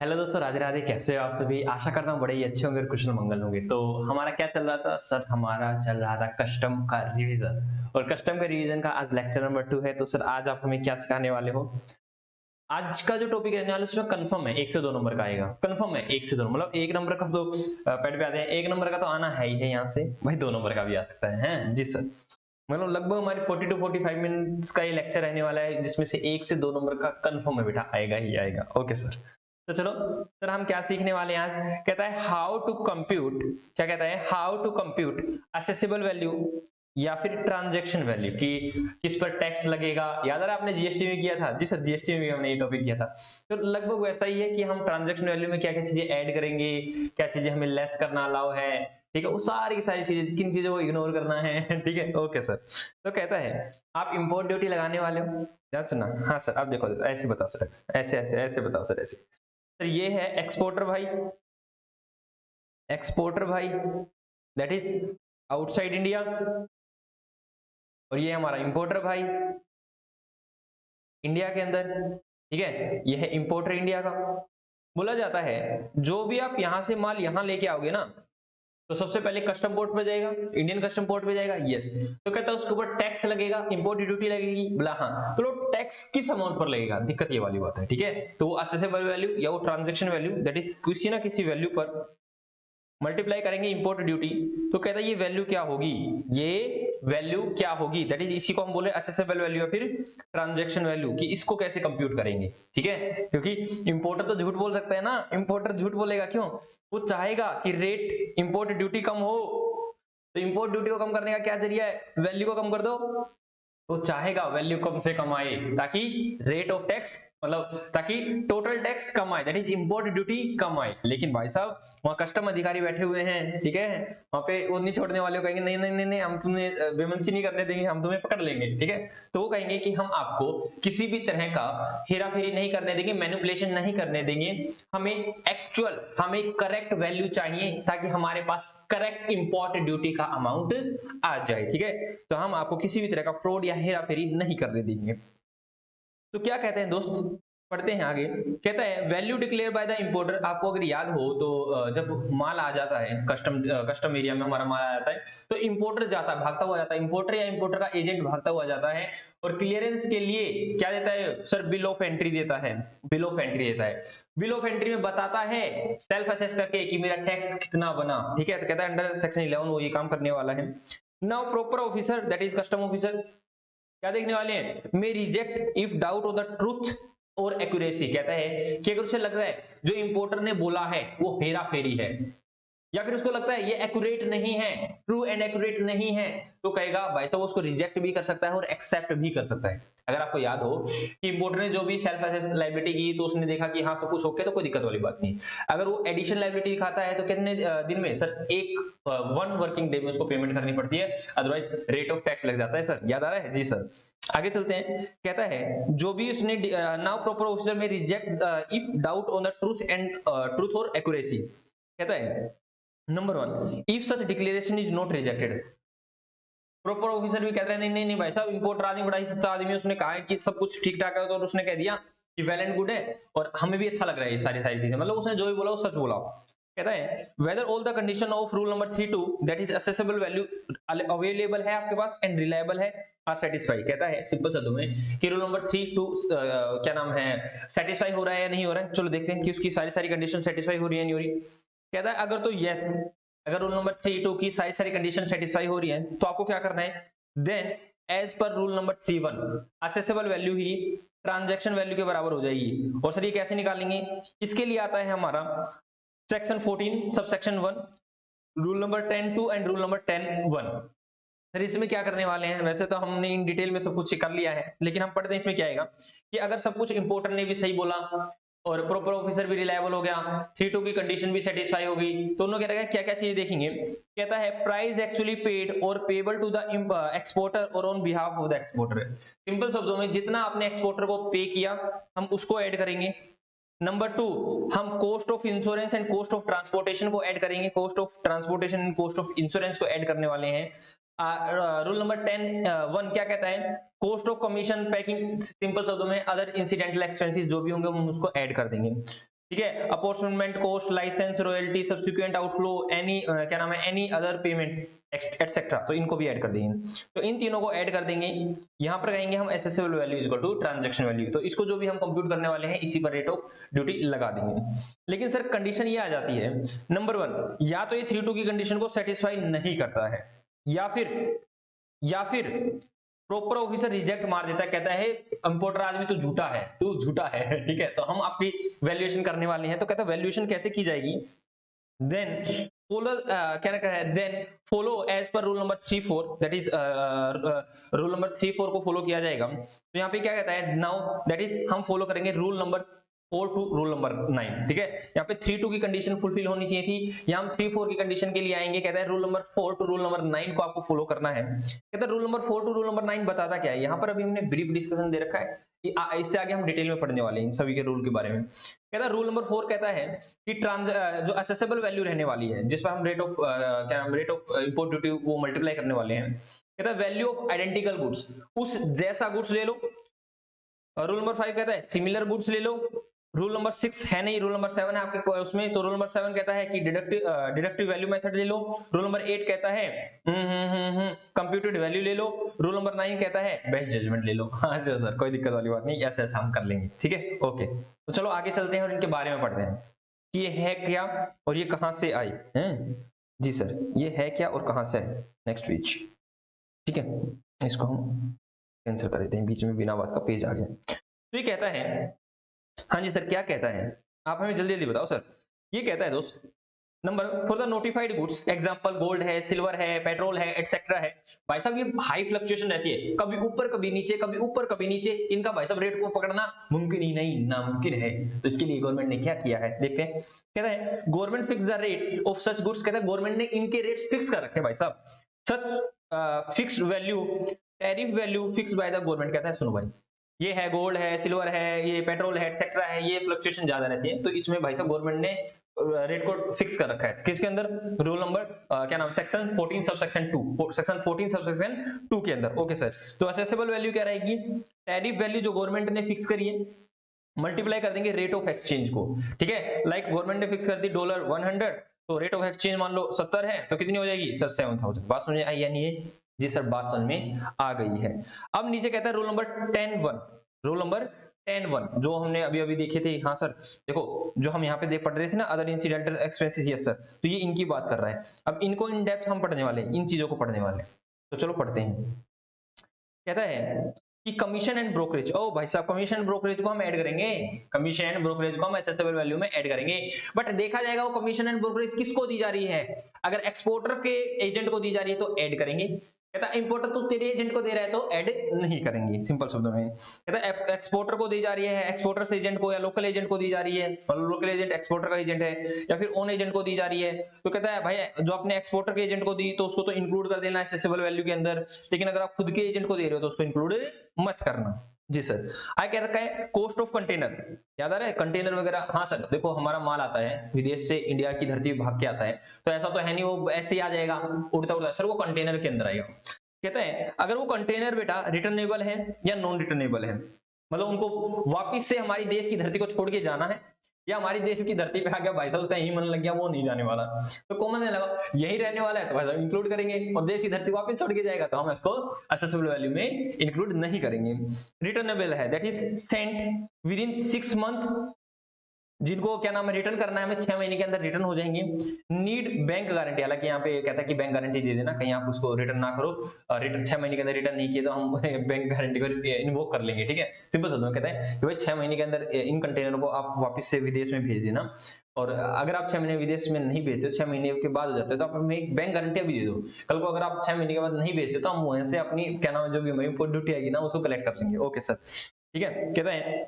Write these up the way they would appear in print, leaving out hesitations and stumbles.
Hello दोस्तों, राधे राधे। कैसे हो आप सभी? आशा करता हूँ बड़े ही अच्छे होंगे और कुशल मंगल होंगे। तो हमारा क्या चल रहा था सर? हमारा चल रहा था कस्टम का रिवीजन, और कस्टम का रिवीजन का आज लेक्चर नंबर 2 है। तो सर आज आप हमें क्या सिखाने वाले हो? आज का जो टॉपिक रहने वाला है उसमें कंफर्म है 1 से 2 नंबर का आएगा। कंफर्म है 1 से 2, मतलब 1 नंबर का तो पैड पे आते हैं, 1 नंबर का तो आना है ही है यहाँ से भाई, 2 नंबर का भी आ सकता है। हैं जी सर। मतलब लगभग हमारी 40 to 45 मिनट्स का ये लेक्चर रहने वाला है, जिसमें से 1 से 2 नंबर का कंफर्म है बेटा, आएगा ही आएगा। Okay sir. तो चलो सर, हम क्या सीखने वाले हैं आज? कहता है हाउ टू कंप्यूट, क्या कहता है? How to compute assessable value या फिर ट्रांजैक्शन वैल्यू, कि किस पर टैक्स लगेगा। याद आ रहा है आपने जीएसटी में किया था? जी सर, जीएसटी में भी हमने ये टॉपिक किया था। तो लगभग वैसा ही है कि हम ट्रांजैक्शन वैल्यू में क्या क्या चीजें ऐड करेंगे, क्या चीजें हमें लेस करना अलाउ है, ठीक है, वो सारी की सारी चीजें, किन चीजों को इग्नोर करना है। ठीक है, ओके सर। तो कहता है आप इंपोर्ट ड्यूटी लगाने वाले हो, ध्यान सुनना। हाँ सर, अब देखो ऐसे बताओ सर, ऐसे ऐसे ऐसे बताओ सर, ऐसे। सर ये है एक्सपोर्टर भाई, एक्सपोर्टर भाई, दैट इज आउटसाइड इंडिया। और ये हमारा इंपोर्टर भाई, इंडिया के अंदर। ठीक है, ये है इंपोर्टर इंडिया का। बोला जाता है जो भी आप यहां से माल यहां लेके आओगे ना, तो सबसे पहले कस्टम पोर्ट पे जाएगा, इंडियन कस्टम पोर्ट पे जाएगा। यस। तो कहता है उसके ऊपर टैक्स लगेगा, इंपोर्ट ड्यूटी लगेगी, बोला हाँ। तो टैक्स किस अमाउंट पर लगेगा? दिक्कत ये वाली बात है। ठीक है, तो वो असेसेबल वैल्यू या वो ट्रांजैक्शन वैल्यू, दैट इज किसी ना किसी वैल्यू पर मल्टीप्लाई करेंगे इंपोर्ट ड्यूटी। तो कहता है ये वैल्यू क्या होगी, ये वैल्यू क्या होगी, दैट इज इसी को हम बोले असेसेबल वैल्यू या फिर ट्रांजैक्शन वैल्यू, कि इसको कैसे कंप्यूट करेंगे। ठीक है, क्योंकि इंपोर्टर तो झूठ बोल सकता है ना, इंपोर्टर झूठ बोलेगा क्यों? वो चाहेगा कि रेट इंपोर्ट ड्यूटी कम हो। तो इंपोर्ट ड्यूटी को कम करने का क्या जरिया है? वैल्यू को कम कर दो। वो चाहेगा वैल्यू कम से कम आए, ताकि रेट ऑफ टैक्स, मतलब ताकि टोटल टैक्स कम आए, दैट इज इंपोर्ट ड्यूटी कम आए। लेकिन भाई साहब वहां कस्टम अधिकारी बैठे हुए हैं, ठीक है, वहां पे वो नहीं छोड़ने वाले, कहेंगे नहीं नहीं नहीं नहीं, हम तुम्हें बेमंची नहीं करने देंगे, हम तुम्हें पकड़ लेंगे। ठीक है, तो वो कहेंगे कि हम आपको किसी भी तरह का हेरा फेरी नहीं करने देंगे, मैनिपुलेशन नहीं करने देंगे, हमें एक्चुअल, हमें करेक्ट वैल्यू चाहिए, ताकि हमारे पास करेक्ट इंपोर्ट ड्यूटी का अमाउंट आ जाए। ठीक है, तो हम आपको किसी भी तरह का फ्रॉड या हेरा फेरी नहीं करने देंगे। तो क्या कहते हैं दोस्त, पढ़ते हैं आगे। कहता है value declare by the importer. आपको अगर याद हो तो जब माल आ जाता है कस्टम एरिया में, हमारा माल आ जाता है, तो इंपोर्टर जाता है, भागता हुआ जाता है, इंपोर्टर या इंपोर्टर का एजेंट भागता हुआ जाता है, और क्लियरेंस के लिए क्या देता है सर? बिल ऑफ एंट्री देता है, बिल ऑफ एंट्री देता है। बिल ऑफ एंट्री में बताता है सेल्फ असेस करके कि मेरा टैक्स कितना बना। ठीक है, तो कहता है अंडर सेक्शन 11 वो ये काम करने वाला है। Now proper officer, that is custom officer, क्या देखने वाले हैं? May reject if doubt on the truth और एक्यूरेसी। कहता है कि अगर उसे लग रहा है जो इंपोर्टर ने बोला है वो हेरा फेरी है, या फिर उसको लगता है ये एक्यूरेट नहीं है, ट्रू एंड एक्यूरेट नहीं है, तो कहेगा भाई साहब उसको रिजेक्ट भी कर सकता है और एक्सेप्ट भी कर सकता है। अगर आपको याद हो कि इंपोर्टर ने जो भी सेल्फ असेस लायबिलिटी की, तो उसने देखा कि हाँ सब कुछ ओके, तो कोई दिक्कत वाली बात नहीं। अगर वो एडिशनल लायबिलिटी दिखाता है तो कितने दिन में सर? 1 वर्किंग डे में उसको पेमेंट करनी पड़ती है, अदरवाइज रेट ऑफ टैक्स लग जाता है। सर याद आ रहा है? जी सर। आगे चलते हैं। कहता है जो भी उसने नाउ प्रॉपर ऑफिसर में reject if doubt on the truth और एक्यूरेसी। कहता है number 1, if such declaration is not rejected. Proper officer भी कहता है नहीं नहीं नहीं भाई साहब, इंपोर्टर आदमी बड़ा ही सच्चा आदमी है, उसने कहा है कि सब कुछ ठीक ठाक है, तो उसने कह दिया कि वेल एंड गुड है, और हमें भी अच्छा लग रहा है ये सारी सारी चीजें, मतलब उसने जो भी बोला वो सच बोला। कहता है whether all the condition of rule number 32, that is assessable value available है आपके पास एंड रिलायबल है, आर सेटिस्फाई। कहता है सिंपल शब्दों में कि रूल नंबर 32 क्या नाम है, सेटिस्फाई हो रहा है या नहीं हो रहा है। चलो देखते हैं कि उसकी सारी सारी कंडीशन सेटिस्फाई हो रही है नहीं हो रही। कहता है अगर तो यस, अगर रूल नंबर 32 की सारी सारी कंडीशन सेटिस्फाई हो रही है, तो आपको क्या करना है? Then as per rule number 31 assessable value ही ट्रांजैक्शन वैल्यू के बराबर हो जाएगी। और सर ये कैसे निकालेंगे? इसके लिए आता है हमारा section 14 sub section 1, rule number 10 2 and rule number 10 1। Sir इसमें क्या करने वाले हैं? वैसे तो हमने इन डिटेल में सब कुछ कर लिया है, लेकिन हम पढ़ते हैं इसमें क्या आएगा कि अगर सब कुछ इंपोर्टर ने भी सही बोला और प्रॉपर ऑफिसर भी रिलायबल हो गया, 32 की कंडीशन भी सेटिस्फाई होगी, तो उन्होंने क्या क्या चीजें देखेंगे। कहता है प्राइस एक्चुअली पेड और पेबल टू द एक्सपोर्टर और on behalf of the exporter. Simple शब्दों में जितना आपने एक्सपोर्टर को पे किया हम उसको ऐड करेंगे। नंबर 2, हम cost of insurance and cost of transportation को ऐड करेंगे, cost of transportation and cost of insurance को ऐड करने वाले हैं। रूल नंबर 10 1 क्या कहता है? Cost of commission packing, simple शब्दों में अदर इंसिडेंटल एक्सपेंसेस जो भी होंगे हम उसको ऐड कर देंगे। ठीक है, apportionment cost, license, royalty, subsequent outflow, any क्या नाम है, एनी अदर पेमेंट एटसेट्रा, तो इनको भी ऐड कर देंगे। तो इन तीनों को ऐड कर देंगे, यहाँ पर कहेंगे हम assessable value is equal to transaction value, तो इसको जो भी हम कंप्यूट करने वाले हैं इसी पर रेट ऑफ ड्यूटी लगा देंगे। लेकिन सर कंडीशन ये आ जाती है, नंबर 1, या तो ये 3(2) की कंडीशन को सेटिस्फाई नहीं करता है, या फिर प्रॉपर ऑफिसर रिजेक्ट मार देता है, कहता है इंपोर्टर आदमी तू झूठा है, तू झूठा है। ठीक है, तो हम आपकी वैल्यूएशन करने वाले हैं, तो कहता है वैल्यूएशन कैसे की जाएगी, देन फॉलो क्या रखा है, then follow as per rule number 3(4), that is rule number 3(4) को फॉलो किया जाएगा। तो यहाँ पे क्या कहता है, नाउ दैट इज हम फॉलो करेंगे rule number 4 to rule number 9। ठीक है, यहाँ पे 3(2) की कंडीशन फुलफिल होनी चाहिए थी, यहाँ हम 3(4) की कंडीशन के लिए आएंगे, कहता है rule number 4 to rule number 9 को आपको फॉलो करना है। कहता है rule number 4 to rule number 9 बताता क्या है, यहाँ पर अभी हमने ब्रीफ डिस्कशन दे रखा है कि इससे आगे हम डिटेल में पढ़ने वाले हैं इन सभी के रूल के बारे में। कहता है रूल नंबर 4 कहता है कि जो असेसेबल वैल्यू रहने वाली है, जिस पर हम रेट ऑफ इंपोर्ट ड्यूटी वो मल्टीप्लाई करने वाले हैं, कहता है वैल्यू ऑफ आइडेंटिकल गुड्स, उस जैसा गुड्स ले लो। रूल नंबर 5 कहता है सिमिलर गुड्स ले लो। रूल नंबर 6 है नहीं, रूल नंबर 7 है आपके उसमें, तो रूल नंबर 7 कहता है कि डिडक्टिव वैल्यू मेथड ले लो। रूल नंबर 8 कहता है कंप्यूटेड वैल्यू ले लो। रूल नंबर 9 कहता है बेस्ट जजमेंट ले लो। हाँ सर, कोई दिक्कत वाली बात नहीं, ऐसे ऐसे हम कर लेंगे। ठीक है, ओके, तो चलो आगे चलते हैं और इनके बारे में पढ़ते हैं कि ये है क्या और ये कहां से आई है। जी सर, ये है क्या और कहां से है, नेक्स्ट पेज। ठीक है, इसको हम कैंसिल कर देते हैं, बीच में बिना बात का पेज आ गया। तो ये कहता है, हाँ जी सर क्या कहता है, आप हमें जल्दी जल्दी बताओ सर। ये कहता है दोस्त, number for the notified goods, example gold है, सिल्वर है, पेट्रोल है, एटसेट्रा है। भाई साहब ये हाई फ्लक्चुएशन रहती है, कभी ऊपर कभी नीचे, कभी ऊपर कभी नीचे, इनका भाई साहब रेट को पकड़ना मुमकिन ही नहीं, नामुमकिन है। तो इसके लिए गवर्नमेंट ने क्या किया है देखते हैं। कहता है government fix the rate of such goods, कहता है गवर्नमेंट ने इनके रेट्स फिक्स कर रखे भाई साहब। Such fixed value, tariff value fix by the government. कहता है सुनो भाई, ये है गोल्ड है, सिल्वर है, ये पेट्रोल है, एटसेट्रा है, ये फ्लक्चुएशन ज्यादा रहती है, तो इसमें भाई साहब गवर्नमेंट ने रेट को फिक्स कर रखा है। किसके अंदर, रूल नंबर क्या नाम, सेक्शन 14 सबसेक्शन 2, सेक्शन 14 सबसेक्शन 2 के अंदर। ओके सर, तो असेसेबल वैल्यू क्या रहेगी, टैरिफ वैल्यू जो गवर्नमेंट ने फिक्स करी है, मल्टीप्लाई कर देंगे रेट ऑफ एक्सचेंज को। ठीक है, लाइक गवर्नमेंट ने फिक्स कर दी $100, तो रेट ऑफ एक्सचेंज मान लो 70 है, तो कितनी हो जाएगी सर 7000। बात समझ आई या नहीं है जी सर, बात समझ में आ गई है। अब नीचे कहता है रूल नंबर 10(1), रूल नंबर 10(1) जो हमने अभी अभी देखे थे। हाँ सर देखो, जो हम यहाँ पे देख पढ़ रहे थे ना, other incidental expenses, yes sir, तो ये इनकी बात कर रहा है। अब इनको इन डेप्थ हम पढ़ने वाले हैं, इन चीजों को पढ़ने वाले हैं, तो चलो पढ़ते हैं। कहता है कि कमीशन एंड ब्रोकरेज, ओ भाई साहब कमीशन एंड ब्रोकरेज को हम ऐड करेंगे, कमीशन एंड ब्रोकरेज को हम एसेसेबल वैल्यू में ऐड करेंगे। बट देखा जाएगा वो कमीशन एंड ब्रोकरेज किसको दी जा रही है, अगर एक्सपोर्टर के एजेंट को दी जा रही है तो ऐड करेंगे। कहता इंपोर्टर तो तेरे एजेंट को दे रहा है तो ऐड नहीं करेंगे, सिंपल शब्दों में। कहता एक्सपोर्टर को दी जा रही है, एक्सपोर्टर से एजेंट को या लोकल एजेंट को दी जा रही है, लोकल एजेंट एक्सपोर्टर का एजेंट है, या फिर ओन एजेंट को दी जा रही है, तो कहता है भाई जो आपने एक्सपोर्टर के एजेंट को दी तो उसको तो इंक्लूड कर देना एसेसेबल वैल्यू के अंदर, लेकिन अगर आप खुद के एजेंट को दे रहे हो तो उसको इंक्लूड मत करना। जी सर, आगे कह रखा है कॉस्ट ऑफ कंटेनर, याद आ रहा है कंटेनर वगैरह। हाँ सर देखो, हमारा माल आता है विदेश से, इंडिया की धरती भाग के आता है, तो ऐसा तो है नहीं वो ऐसे ही आ जाएगा उड़ता उड़ता, सर वो कंटेनर के अंदर आएगा। कहता है अगर वो कंटेनर बेटा रिटर्नेबल है या नॉन रिटर्नेबल है, मतलब उनको वापिस से हमारी देश की धरती को छोड़ के जाना है, या हमारी देश की धरती पे आ गया भाई साहब उसका यही मन लग गया वो नहीं जाने वाला, तो कॉमन है लगा यही रहने वाला है तो भाई साहब इंक्लूड करेंगे, और देश की धरती वापस छोड़ के जाएगा तो हम इसको असेसेबल वैल्यू में इंक्लूड नहीं करेंगे। रिटर्नेबल है that is sent within 6 month, जिनको क्या नाम है रिटर्न करना है हमें 6 महीने के अंदर रिटर्न हो जाएंगे। नीड बैंक गारंटी, हालांकि यहाँ पे कहता है कि बैंक गारंटी दे देना, कहीं आप उसको रिटर्न ना करो, रिटर्न 6 महीने के अंदर रिटर्न नहीं किए तो हम बैंक गारंटी को इन्वोक कर लेंगे। ठीक है, सिंपल शब्दों में कहता है कि भाई 6 महीने के अंदर इन कंटेनर को आप वापस से विदेश में भेज देना, और अगर आप 6 महीने विदेश में नहीं भेजते, 6 महीने के बाद हो जाते तो आप हमें एक बैंक गारंटी भी दे दो, कल को अगर आप 6 महीने के बाद नहीं भेजते तो हम वहां से अपनी क्या नाम है जो भी हमारी इंपोर्ट ड्यूटी आएगी ना उसको कलेक्ट कर लेंगे। ओके सर, ठीक है। कहता है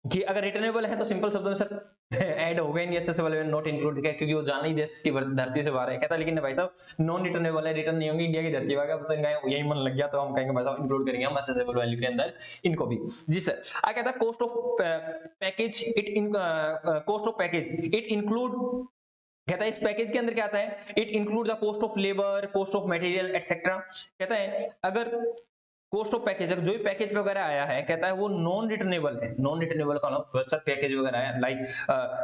कि अगर रिटर्नेबल है तो सिंपल शब्दों में सर ऐड हो गए नहीं, एसेसेबल है नॉट इंक्लूड, क्योंकि वो जाना ही देश की धरती से बाहर है। कहता लेकिन भाई साहब नॉन रिटर्नेबल है, रिटर्न नहीं होंगे, इंडिया की धरती पर तो यही मन लग गया तो हम कहेंगे भाई साहब इंक्लूड करेंगे हम एसेसेबल वैल्यू के अंदर इनको भी। जी सर, आ कहता है cost of package cost of package it include, कहता है इस पैकेज के अंदर क्या आता है, it include the cost of labour, cost of material etcetera. कहता है अगर कॉस्ट ऑफ पैकेज, जो भी पैकेज वगैरह आया है कहता है वो नॉन रिटर्नेबल है। नॉन रिटर्नेबल का सर पैकेज वगैरह आया लाइक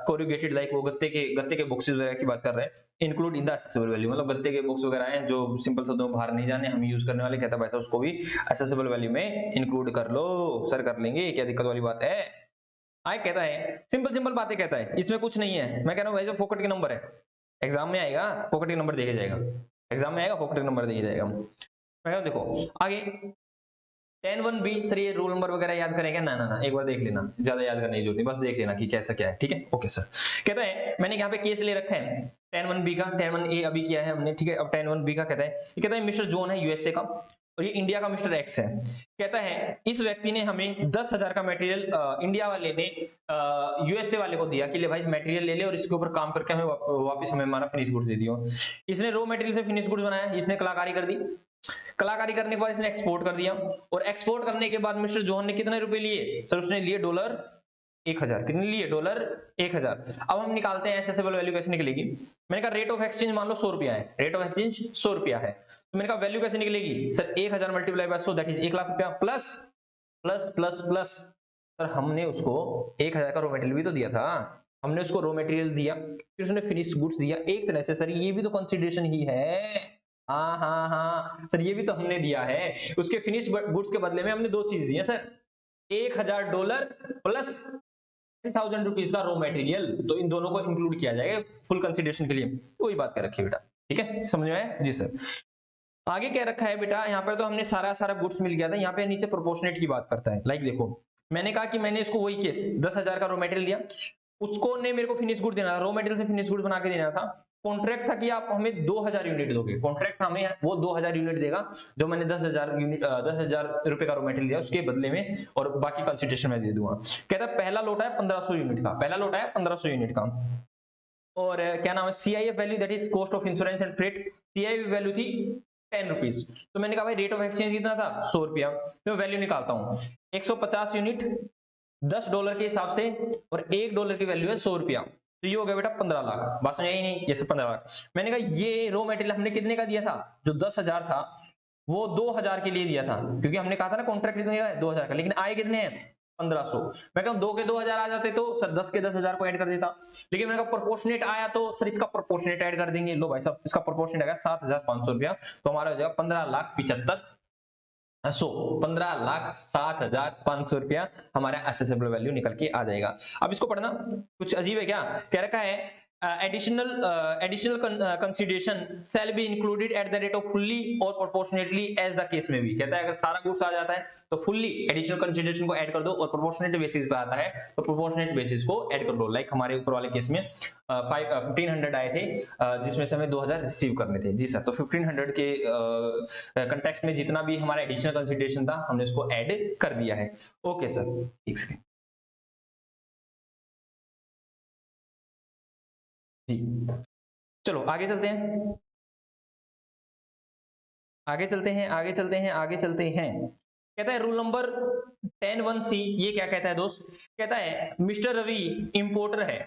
कोरुगेटेड, लाइक वो गत्ते के बॉक्सेस वगैरह की बात कर रहे हैं, include in the accessible value, मतलब गत्ते के बॉक्स वगैरह आए जो सिंपल शब्दों में बाहर नहीं जाने हम यूज करने वाले, कहता है भाई उसको भी एक्सेसिबल वैल्यू में इंक्लूड कर लो। सर कर लेंगे, क्या दिक्कत वाली बात है? आए कहता है सिंपल सिंपल बातें कहता है, इसमें कुछ नहीं है। मैं कह रहा हूँ भाई जो फोकट के नंबर है, एग्जाम में आएगा फोकट के नंबर देखे जाएगा, एग्जाम में आएगा फोकट के नंबर देखे जाएगा। मैं कह देखो आगे 10(1)(b), सर ये रोल नंबर वगैरह याद करेंगे ना? ना ना, एक बार देख लेना, ज्यादा याद करने की जरूरत नहीं, बस देख लेना कि कैसा क्या है, ठीक है? Okay sir. कहता है मैंने यहाँ पे केस ले रखा है 10(1)(b) का, 10(1)(a) अभी किया है हमने, ठीक है? अब 10(1)(b) का कहता है, ये कहता है मिस्टर जॉन है यूएसए का और ये इंडिया का मिस्टर एक्स है। कहता है इस व्यक्ति ने हमें 10,000 का मटेरियल इंडिया वाले ने यूएसए वाले को दिया कि ले भाई मटेरियल ले ले और इसके ऊपर काम करके हमें वापस हमें हमारा फिनिश गुड्स दे दियो। इसने रॉ मटेरियल से फिनिश गुड्स बनाया, इसने कलाकारी कर दी, कलाकारी करने के बाद इसने एक्सपोर्ट कर दिया और एक्सपोर्ट करने के बाद मिस्टर जॉन ने कितने रुपए लिए? सर उसने लिए $1000। कितने लिए? $1000। अब हम निकालते हैं एसेसेबल वैल्यू कैसे निकलेगी। मैंने कहा रेट ऑफ एक्सचेंज मान लो 100 रुपया है, रेट ऑफ एक्सचेंज 100 रुपया है, तो मैंने कहा वैल्यू कैसे निकलेगी? Sir 1000 multiply by 100 that is 1 lakh रुपया, plus plus plus plus sir हमने उसको 1000 का रॉ मटेरियल भी तो दिया था, हमने उसको रॉ मटेरियल दिया फिर उसने फिनिश गुड्स दिया, एक तरह से सर ये भी तो कंसिडरेशन ही है। हाँ हाँ हाँ सर ये भी तो हमने दिया है, उसके फिनिश गुड्स के बदले में हमने दो चीज दी है सर, $1000 प्लस 10,000 रुपीज का रॉ मटेरियल, तो इन दोनों को इंक्लूड किया जाएगा फुल कंसिडरेशन के लिए, वही बात कर रखी है बेटा, ठीक है? समझ में आया जी सर। आगे क्या रखा है बेटा, यहाँ पर तो हमने सारा गुड्स मिल गया था, यहाँ पे नीचे प्रोपोर्शनेट की बात करता है। लाइक देखो मैंने कहा कि मैंने इसको वही केस 10,000 का रॉ मटेरियल दिया, उसको ने मेरे को फिनिश गुड देना था, रॉ मटेरियल से फिनिश गुड बना के देना था, कॉन्ट्रैक्ट था कि आप हमें 2000 यूनिट दोगे, कॉन्ट्रैक्ट था हमें वो 2000 यूनिट देगा, जो मैंने 10,000 यूनिट 10,000 रुपए का रॉ मटेरियल दिया उसके बदले में, और बाकी कंसिडरेशन में दे दूंगा। कहता है पहला लोटा है 1500 यूनिट का, पहला लोटा है 1500 यूनिट का, और क्या नाम है CIF value that is cost of insurance and freight, CIF value थी 10 रुपीज। तो मैंने कहा भाई रेट ऑफ एक्सचेंज कितना था? 100 रुपया, तो मैं वैल्यू निकालता हूँ 150 यूनिट $10 के हिसाब से, और $1 की वैल्यू है 100 रुपया, तो ये हो गया बेटा 15 लाख। बात समझ आई नहीं? ये सब 15 लाख। मैंने कहा ये रॉ मटेरियल हमने कितने का दिया था? जो 10,000 था वो 2,000 के लिए दिया था, क्योंकि हमने कहा था ना कॉन्ट्रैक्ट कितने का है? 2,000 का, लेकिन आए कितने हैं? 1500। मैं कहूँ 2 के 2,000 आ जाते तो सर 10 के 10,000 को ऐड कर देता, लेकिन मैंने कहा प्रोपोर्शनेट आया तो सर इसका प्रोपोर्शनेट ऐड कर देंगे। लो भाई साहब इसका प्रोपोर्शनेट आ गया 7,500 रुपया, तो हमारा हो जाएगा 15,07,500 रुपया हमारा एसेसेबल वैल्यू निकल के आ जाएगा। अब इसको पढ़ना, कुछ अजीब है क्या? कह रखा है additional consideration shall be included at the rate of fully or proportionately as the case में भी। कहता है अगर सारा गुड्स आ जाता है तो फुल्ली एडिशनल कंसिडरेशन को ऐड कर दो, और प्रोपोर्शनेट बेसिस पे आता है तो प्रोपोर्शनेट बेसिस को ऐड कर दो। लाइक हमारे ऊपर वाले केस में 1500 आए थे जिसमें से हमें 2000 रिसीव करने थे। जी सर, तो 1500 के कंटेक्स्ट में जितना भी हमारा एडिशनल कंसिडरेशन था हमने उसको ऐड कर दिया है। ओके सर, एक सेकेंड जी, चलो आगे चलते हैं, आगे चलते हैं, आगे चलते हैं, आगे चलते हैं। कहता है रूल नंबर 10(1)(c), ये क्या कहता है दोस्त? कहता है मिस्टर रवि इंपोर्टर है,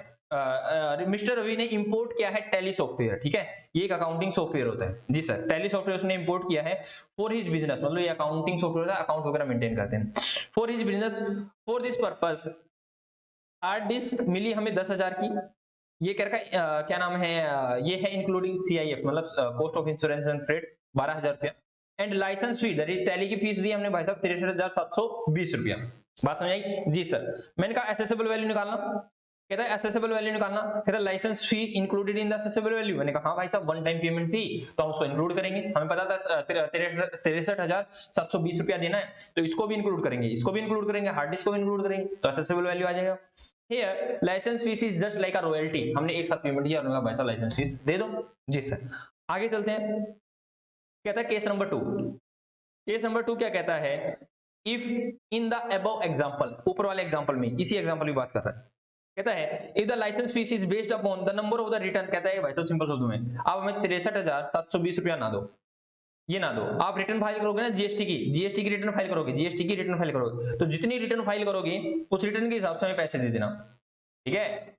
मिस्टर रवि ने इंपोर्ट किया है टैली सॉफ्टवेयर, ठीक है? ये एक अकाउंटिंग सॉफ्टवेयर होता है। जी सर, टैली सॉफ्टवेयर उसने इंपोर्ट किया है फॉर हिज बिजनेस, मतलब ये अकाउंटिंग सॉफ्टवेयर है, अकाउंट वगैरह मेंटेन करते हैं। For his business, for this purpose hard disk मिली हमें 10,000 की, ये कह रखा क्या नाम है, ये है इंक्लूडिंग CIF मतलब cost of insurance and freight 12,000 रुपया, and license fee that is tally की फीस दी हमने भाई साहब 63,720 रुपया। बात समझ आई? जी सर। मैंने कहा एसेसेबल वैल्यू निकालना, कहता है एसेसेबल वैल्यू निकालना, कहता है license fee included in the assessable value. मैंने कहा हाँ भाई साहब वन टाइम पेमेंट थी तो हम उसको इंक्लूड करेंगे, हमें पता था 63,720 रुपया देना है तो इसको भी इंक्लूड करेंगे, इसको भी इंक्लूड करेंगे, हार्ड डिस्क को भी इंक्लूड करेंगे, तो एसेसेबल वैल्यू आ जाएगा। Here license fees is just like a royalty, हमने एक साथ पेमेंट किया, उन्होंने कहा भाई साहब लाइसेंस फीस दे दो। जी सर, आगे चलते हैं। कहता है केस नंबर 2, केस नंबर 2 क्या कहता है? If in the above example, ऊपर वाले एग्जांपल में, इसी एग्जांपल की बात कर रहा है, कहता है if the license fees is based upon the number of the return, कहता है भाई साहब सिंपल शब्दों में आप हमें 63,720 रुपया ना दो, ये ना दो, आप रिटर्न फाइल करोगे ना जीएसटी की रिटर्न फाइल करोगे, जीएसटी की रिटर्न फाइल करोगे, तो जितनी रिटर्न फाइल करोगे उस रिटर्न के हिसाब से हमें पैसे दे देना, ठीक है?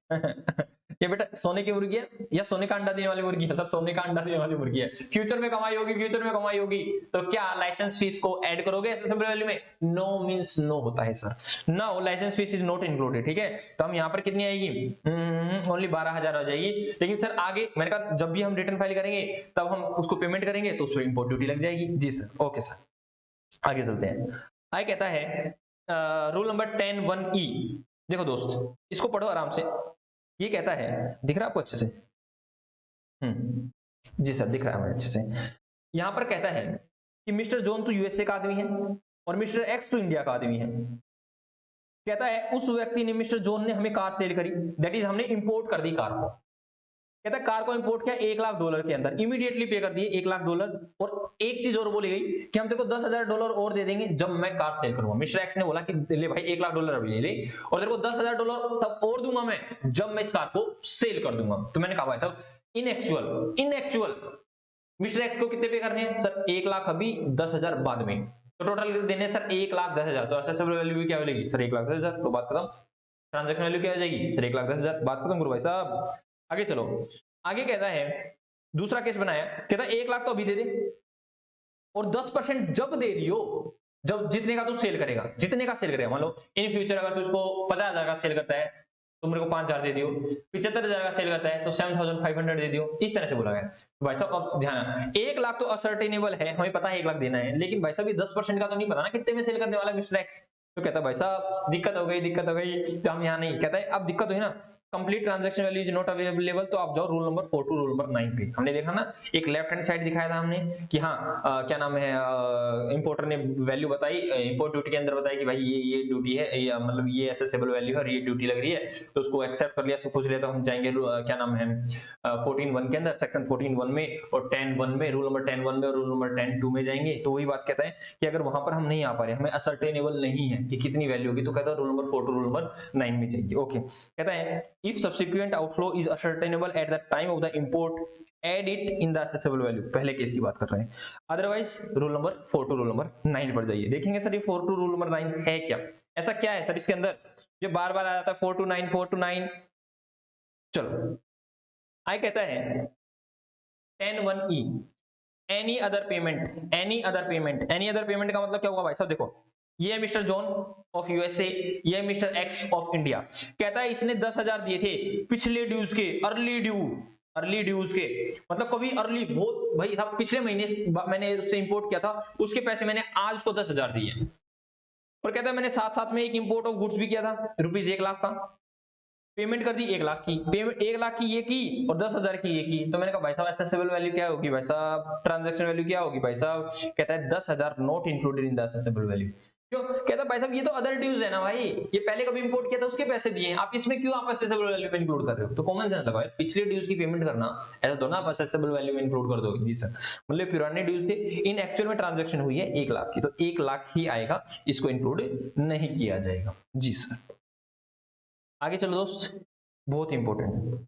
ये बेटा सोने की मुर्गी है या सोने का अंडा देने वाली मुर्गी है? सर सोने का अंडा देने वाली मुर्गी है। फ्यूचर में कमाई होगी, फ्यूचर में कमाई होगी, तो क्या लाइसेंस फीस को ऐड करोगे एसेसेबल वैल्यू में? नो मींस नो होता है sir. Now license fees is not included, ठीक है। तो हम यहाँ पर कितनी आएगी? ओनली 12,000 आ जाएगी। लेकिन सर आगे मैंने कहा जब भी हम रिटर्न फाइल करेंगे तब हम उसको पेमेंट करेंगे तो उस पर इंपोर्ट ड्यूटी लग जाएगी। जी सर, ओके सर, आगे चलते हैं। आगे कहता है रूल नंबर 10(1)E। देखो दोस्त, इसको पढ़ो आराम से। ये कहता है, दिख रहा है आपको अच्छे से? जी सर, दिख रहा है हमें अच्छे से। यहां पर कहता है कि मिस्टर जॉन तो यूएसए का आदमी है और मिस्टर एक्स तो इंडिया का आदमी है। कहता है उस व्यक्ति ने, मिस्टर जॉन ने हमें कार सेल करी, दैट इज हमने इंपोर्ट कर दी कार को। कहता है कार को इंपोर्ट किया $1,00,000 के अंदर, इमीडिएटली पे कर दिए $1,00,000। और एक चीज और बोली गई कि हम तेरे को $10,000 और दे देंगे जब मैं कार सेल करूंगा। मिस्टर एक्स ने बोला कि ले भाई $1,00,000 अभी ले ले, और तेरे को $10,000 तब और दूंगा मैं जब मैं इस कार को सेल कर दूंगा। तो मैंने कहा भाई साहब इनएक्चुअल मिस्टर एक्स को कितने पे करने हैं सर? 1,00,000 अभी, 10,000 बाद में, तो टोटल देने सर 1,10,000। तो एसेसेबल वैल्यू क्या मिलेगी सर? 1,10,000। तो बात खत्म। ट्रांजैक्शन वैल्यू क्या हो जाएगी सर? 1,10,000। बात खत्म करो भाई साहब। आगे चलो, आगे कहता है दूसरा केस बनाया, कहता है 1,00,000 तो अभी दे दे और 10% जब दे रही हो, जब जितने का तू सेल करेगा, जितने का सेल करेगा। मान लो इन फ्यूचर अगर तू इसको 50,000 का सेल करता है तो मेरे को 5,000 दे दियो, 75,000 का सेल करता है तो 7,500 दे दियो। इस तरह से बोला गया। तो भाई साहब अब ध्यान, 1,00,000 तो असर्टेनेबल है, हमें पता है 1,00,000 देना है, लेकिन भाई साहब ये 10% का तो नहीं पता ना कितने में सेल करने वाला मिस्टर एक्स। तो कहता है भाई साहब दिक्कत हो गई। तो हम यहाँ नहीं, कहता है अब दिक्कत हुई ना, complete transaction value is not available. तो आप जाओ rule number 4 to rule number 9 पे। हमने देखा ना, एक लेफ्ट हैंड साइड दिखाया था हमने कि हाँ क्या नाम है, इंपोर्टर ने वैल्यू बताई, इंपोर्ट ड्यूटी के अंदर बताई कि भाई ये ड्यूटी है, या मतलब ये एसेसेबल वैल्यू है और ये ड्यूटी लग रही है, तो उसको एक्सेप्ट कर लिया, सब कुछ लिया। तो हम जाएंगे क्या नाम है 14(1) के अंदर, सेक्शन 14(1) में और 10(1) में, रूल नंबर 10(1) में और रूल नंबर 10(2) में जाएंगे। तो वही बात कहता है कि अगर वहां पर हम नहीं आ पा रहे, हमें असर्टेनेबल नहीं है कि कितनी वैल्यू होगी, तो कहता है rule number 4 to rule number 9 में चाहिए। ओके, कहता है if subsequent outflow is ascertainable at the time of the import, add it in the assessable value। पहले केस की बात कर रहे हैं। Otherwise rule number 4 to rule number 9 पर जाइए, देखेंगे सर ये 4 टू रूल नंबर 9 है क्या, ऐसा क्या है सर इसके अंदर जो बार बार आ जाता है 4 टू 9। चलो आई कहता है 10(1)E, एनी अदर पेमेंट का मतलब क्या होगा भाई साहब? देखो ये है मिस्टर जॉन ऑफ यूएसए, ये है मिस्टर एक्स ऑफ इंडिया। कहता है इसने 10,000 दिए थे पिछले ड्यूज के, अर्ली ड्यूज के, मतलब कभी अर्ली, बहुत भाई साहब पिछले महीने मैंने उससे इंपोर्ट किया था, उसके पैसे मैंने आज उसको 10,000 दिए। और कहता है मैंने साथ साथ में एक इंपोर्ट ऑफ गुड्स भी किया था ₹1,00,000 का, पेमेंट कर दी 1,00,000 की, पेमेंट 1,00,000 की ये की और 10,000 की ये की। तो मैंने कहा भाई साहब एसेसेबल वैल्यू क्या होगी भाई साहब, ट्रांजैक्शन वैल्यू क्या होगी भाई साहब? कहता है 10,000 not included in the assessable value. क्यों? कहता है भाई साहब ये तो अदर ड्यूज है ना भाई, ये पहले कभी इंपोर्ट किया था उसके पैसे दिए, आप इसमें क्यों आप एसेसेबल वैल्यू में इंक्लूड कर रहे हो? तो कॉमन सेंस लगाओ, पिछले ड्यूज की पेमेंट करना ऐसा तो ना आप एसेसेबल वैल्यू में इंक्लूड कर दोगे। जी सर, मतलब पुराने ड्यूज थे, इन एक्चुअल में ट्रांजैक्शन हुई है 1,00,000 की, तो 1,00,000 ही आएगा, इसको इंक्लूड नहीं किया जाएगा। जी सर, आगे चलो दोस्त, बहुत इंपॉर्टेंट,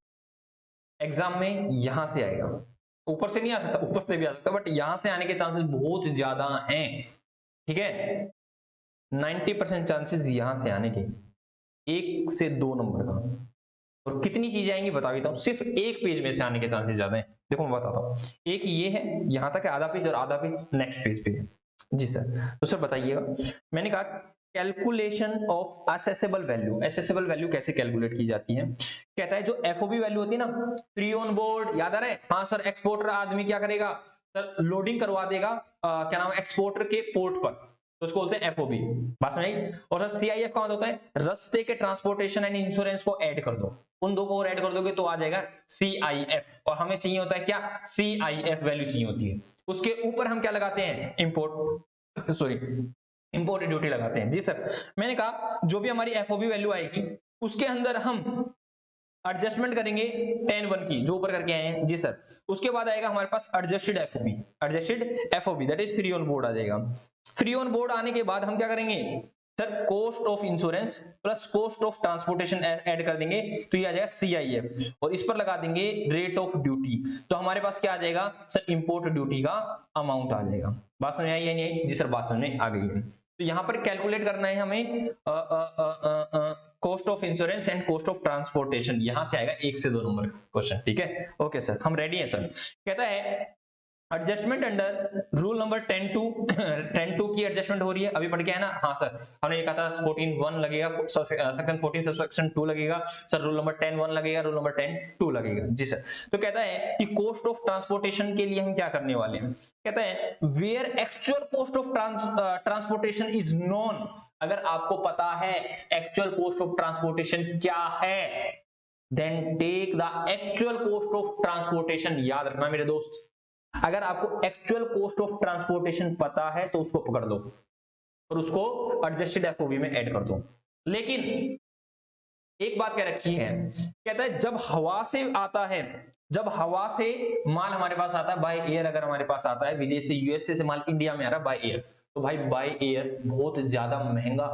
एग्जाम में यहां से आएगा, ऊपर से नहीं आ सकता, ऊपर से भी आ सकता, बट यहां से आने के चांसेस बहुत ज्यादा हैं। ठीक है, 90% चांसेस यहां से आने के, 1 से 2 नंबर का। और कितनी चीजें आएंगी बता देता हूं, सिर्फ एक पेज में से आने के चांसेस ज्यादा हैं। देखो मैं बताता हूं, एक ये है, यहां तक है आधा पेज और आधा पेज नेक्स्ट पेज पे है। जी सर, तो सर बताइएगा, मैंने कहा कैलकुलेशन ऑफ असेसेबल वैल्यू कैसे कैलकुलेट की जाती है? कहता है जो एफओबी वैल्यू होती है ना, फ्री ऑन बोर्ड, याद आ रहा है? हाँ सर, एक्सपोर्टर आदमी क्या करेगा सर, लोडिंग करवा देगा क्या नाम है एक्सपोर्टर के पोर्ट पर, तो उसको बोलते हैं एफओबी। बात समझ आई? और सर सीआईएफ का मतलब होता है रास्ते के ट्रांसपोर्टेशन एंड इंश्योरेंस को ऐड कर दो, उन दो को और ऐड कर दोगे तो आ जाएगा सीआईएफ। और हमें चाहिए होता है क्या? सीआईएफ वैल्यू चाहिए होती है, उसके ऊपर हम क्या लगाते हैं? इंपोर्ट सॉरी इंपोर्ट ड्यूटी लगाते हैं। जी सर, मैंने कहा जो भी हमारी एफओबी वैल्यू आएगी उसके अंदर हम एडजस्टमेंट करेंगे 10(1) की, जो ऊपर करके आए हैं। जी सर, उसके बाद आएगा हमारे पास adjusted FOB, that is free on board आ जाएगा। फ्री ऑन बोर्ड आने के बाद हम क्या करेंगे sir? Cost of insurance plus cost of transportation add कर देंगे, तो ये आ जाएगा सीआईएफ, और इस पर लगा देंगे रेट ऑफ ड्यूटी, तो हमारे पास क्या आ जाएगा सर? इंपोर्ट ड्यूटी का अमाउंट आ जाएगा। बात समझ आई या नहीं आई? जी सर, बात समझ में आ गई है। तो यहां पर कैलकुलेट करना है हमें cost of insurance and cost of transportation, यहां से आएगा 1 से 2 नंबर क्वेश्चन, ठीक है। ओके सर, हम रेडी हैं सर। कहता है एडजस्टमेंट अंडर रूल नंबर 10(2) की एडजस्टमेंट हो रही है, अभी पढ़ के है ना। हाँ सर, हमने ये कहा था 14(1) लगेगा, सेक्शन 14 सबसेक्शन 2 लगेगा सर, रूल नंबर 10(1) लगेगा, रूल नंबर 10(2) लगेगा जी सर। तो कहता है कि कॉस्ट ऑफ ट्रांसपोर्टेशन के लिए हम क्या करने वाले हैं, कहता है where actual cost of transportation is known, अगर आपको पता है एक्चुअल कॉस्ट ऑफ ट्रांसपोर्टेशन क्या है, then take the actual cost of transportation. याद रखना मेरे दोस्त, अगर आपको एक्चुअल कॉस्ट ऑफ ट्रांसपोर्टेशन पता है तो उसको पकड़ लो और उसको एडजस्टेड एफओबी में ऐड कर दो। लेकिन एक बात कह रखी है, कहता है जब हवा से आता है, जब हवा से माल हमारे पास आता है बाय एयर, अगर हमारे पास आता है विदेश से, यूएसए से माल इंडिया में आ रहा है बाय एयर, तो भाई बाय एयर बहुत ज्यादा महंगा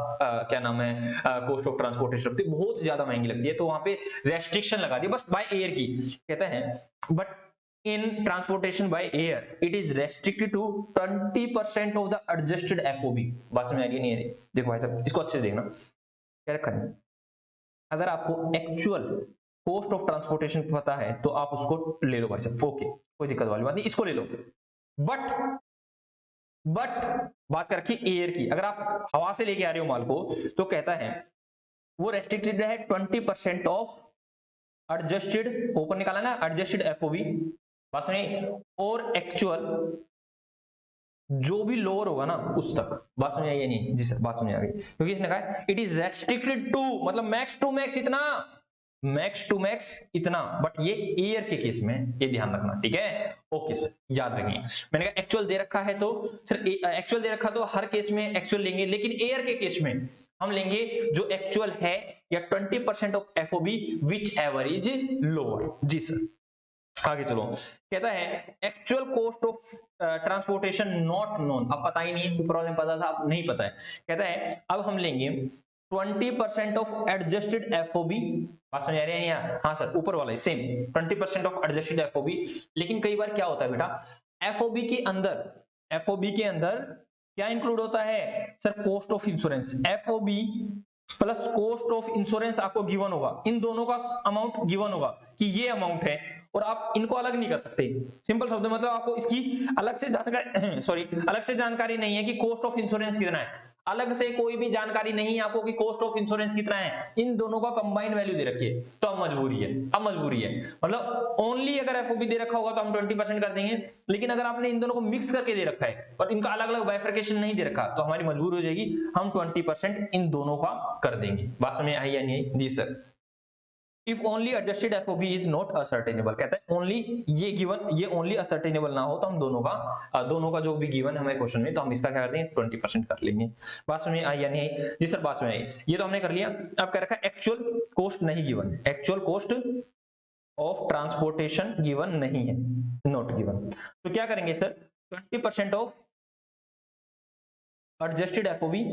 क्या नाम है कॉस्ट ऑफ ट्रांसपोर्टेशन लगती है, बहुत ज्यादा महंगी लगती है, तो वहां पे रेस्ट्रिक्शन लगा दी बस बाय एयर की। कहता है but in transportation by air it is restricted to 20% of the adjusted FOB। बात समझ आ रही नहीं आ रही? देखो भाई साहब, इसको अच्छे से देखना क्या रखा है। अगर आपको एक्चुअल कॉस्ट ऑफ ट्रांसपोर्टेशन पता है तो आप उसको ले लो भाई साहब, ओके, कोई दिक्कत वाली बात नहीं, इसको ले लो। बट बात कर रखी एयर की, अगर आप हवा से लेके आ रहे हो माल को, तो कहता है वो रेस्ट्रिक्टेड है 20% ऑफ एडजस्टेड, ऊपर निकाला ना एडजस्टेड एफओबी, बात सुनिए, और एक्चुअल जो भी लोअर होगा ना उस तक। बात समझ आई नहीं? जी सर, बात समझ आ गई, क्योंकि इसने कहा इट इज रेस्ट्रिक्टेड टू, मतलब मैक्स टू मैक्स इतना, मैक्स टू मैक्स इतना, बट ये एयर के केस में, ये ध्यान रखना, ठीक है। ओके सर, याद रखिए, मैंने कहा एक्चुअल दे रखा है तो सर एक्चुअल दे रखा तो हर केस में एक्चुअल लेंगे, लेकिन एयर के केस में हम लेंगे जो एक्चुअल है या 20% of FOB whichever is lower. जी सर, आगे चलो। कहता है actual cost of transportation not known, अब पता ही नहीं है, प्रॉब्लम पता था अब नहीं पता है। कहता है अब हम लेंगे 20% ऑफ एडजस्टेड एफओबी, बात समझ आ रही है यहाँ? हाँ सर, ऊपर वाला सेम 20% ऑफ एडजस्टेड एफओबी। लेकिन कई बार क्या होता है बेटा, एफओबी के अंदर क्या इंक्लूड होता है sir, cost of insurance. FOB plus cost of insurance आपको गिवन होगा, इन दोनों का अमाउंट गिवन होगा कि ये अमाउंट है, और आप इनको अलग नहीं कर सकते। सिंपल शब्द मतलब आपको इसकी अलग से जानकारी अलग से जानकारी नहीं है कि कॉस्ट ऑफ इंश्योरेंस कितना है, अलग से कोई भी जानकारी नहीं है आपको कि कॉस्ट ऑफ इंश्योरेंस कितना है, इन दोनों का कंबाइंड वैल्यू दे रखी है, तो अब मजबूरी है, मतलब ओनली अगर एफओबी दे रखा होगा तो हम 20% कर देंगे, लेकिन अगर आपने इन दोनों को मिक्स करके दे रखा है और इनका अलग अलग बाइफरकेशन नहीं दे रखा, तो हमारी मजबूरी हो जाएगी, हम 20% इन दोनों का कर देंगे। बात समझ आई या नहीं आई? जी sir. If only adjusted FOB is not ascertainable, कहता है ओनली ये गिवन, ये ओनली ascertainable ना हो तो हम दोनों का जो भी गिवन है हमारे क्वेश्चन में, तो हम इसका क्या कर देंगे 20% कर लेंगे। बात समझ आई या नहीं आई? जी सर, बात समझ आई। ये तो हमने कर लिया। अब कह रखा है एक्चुअल कॉस्ट नहीं given, actual cost of transportation given नहीं है, नॉट गिवन, तो क्या करेंगे sir 20% of adjusted FOB